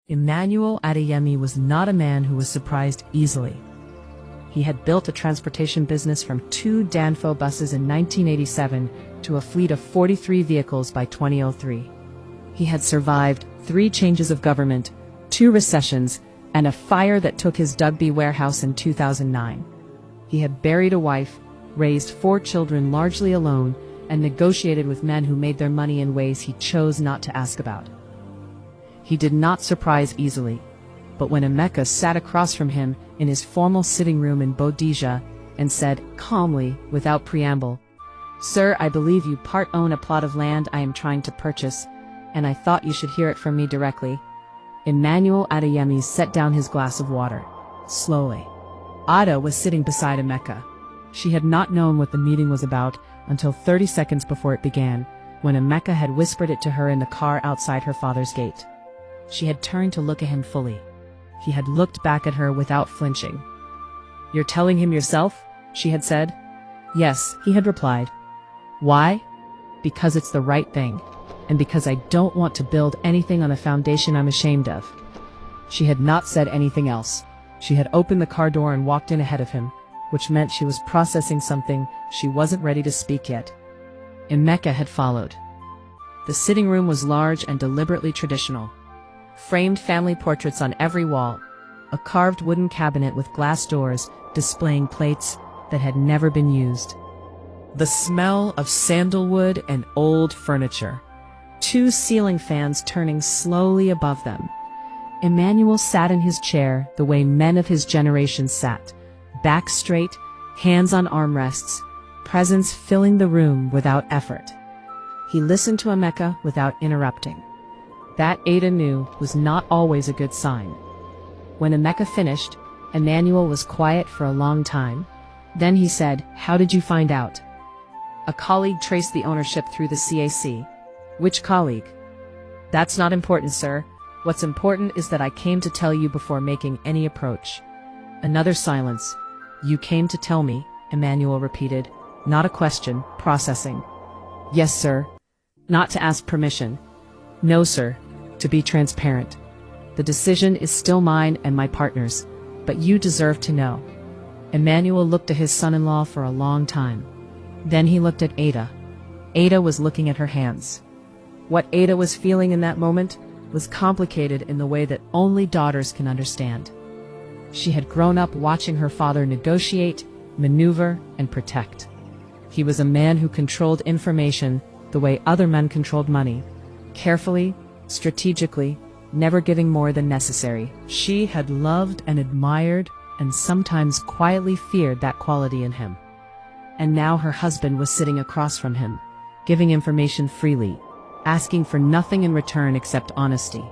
Emmanuel Adeyemi was not a man who was surprised easily. He had built a transportation business from 2 Danfo buses in 1987 to a fleet of 43 vehicles by 2003. He had survived 3 changes of government, 2 recessions, and a fire that took his Dugby warehouse in 2009. He had buried a wife, raised 4 children largely alone, and negotiated with men who made their money in ways he chose not to ask about. He did not surprise easily, but when Emeka sat across from him in his formal sitting room in Bodija and said calmly, without preamble, "Sir, I believe you part own a plot of land I am trying to purchase, and I thought you should hear it from me directly," Emmanuel Adeyemi set down his glass of water, slowly. Ada was sitting beside Emeka. She had not known what the meeting was about until 30 seconds before it began, when Emeka had whispered it to her in the car outside her father's gate. She had turned to look at him fully. He had looked back at her without flinching. "You're telling him yourself?" she had said. "Yes," he had replied. "Why?" "Because it's the right thing, and because I don't want to build anything on a foundation I'm ashamed of." She had not said anything else. She had opened the car door and walked in ahead of him, which meant she was processing something she wasn't ready to speak yet. Emeka had followed. The sitting room was large and deliberately traditional. Framed family portraits on every wall, a carved wooden cabinet with glass doors displaying plates that had never been used. The smell of sandalwood and old furniture. 2 ceiling fans turning slowly above them. Emmanuel sat in his chair the way men of his generation sat, back straight, hands on armrests, presence filling the room without effort. He listened to Emeka without interrupting. That Ada knew was not always a good sign. When Emeka finished, Emmanuel was quiet for a long time. Then he said, "How did you find out?" "A colleague traced the ownership through the CAC." "Which colleague?" "That's not important, sir. What's important is that I came to tell you before making any approach." Another silence. "You came to tell me," Emmanuel repeated. Not a question, processing. "Yes, sir." "Not to ask permission." "No, sir. To be transparent. The decision is still mine and my partner's, but you deserve to know." Emmanuel looked at his son-in-law for a long time. Then he looked at Ada. Ada was looking at her hands. What Ada was feeling in that moment was complicated in the way that only daughters can understand. She had grown up watching her father negotiate, maneuver, and protect. He was a man who controlled information the way other men controlled money, carefully, strategically, never giving more than necessary. She had loved and admired and sometimes quietly feared that quality in him. And now her husband was sitting across from him, giving information freely, asking for nothing in return except honesty.